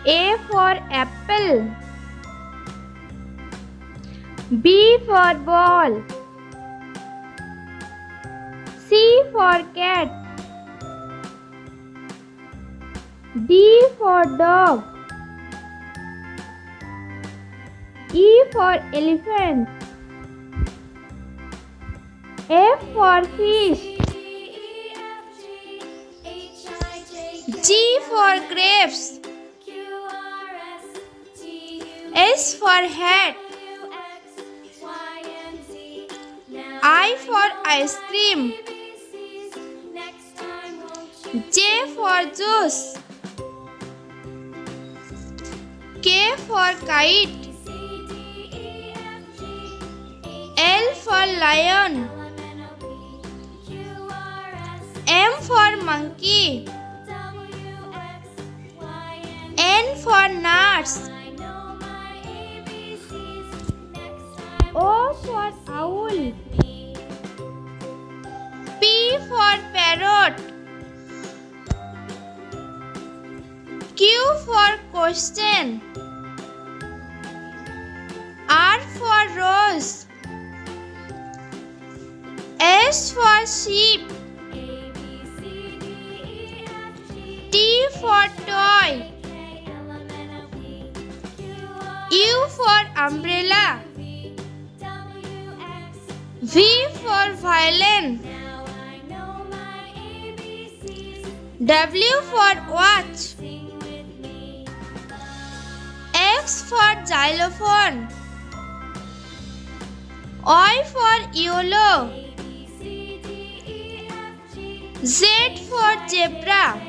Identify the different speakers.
Speaker 1: A for apple. B for ball. C for cat. D for dog. E for elephant. F for fish. G for grapes. S for hat. I for ice cream. J for juice. K for kite. L for lion. M for monkey. N for nuts. O for owl. P for parrot. Q for question. R for rose. S for sheep. T for toy. U for umbrella. V for violin. W for watch. X for xylophone. Y for YOLO. Z for zebra.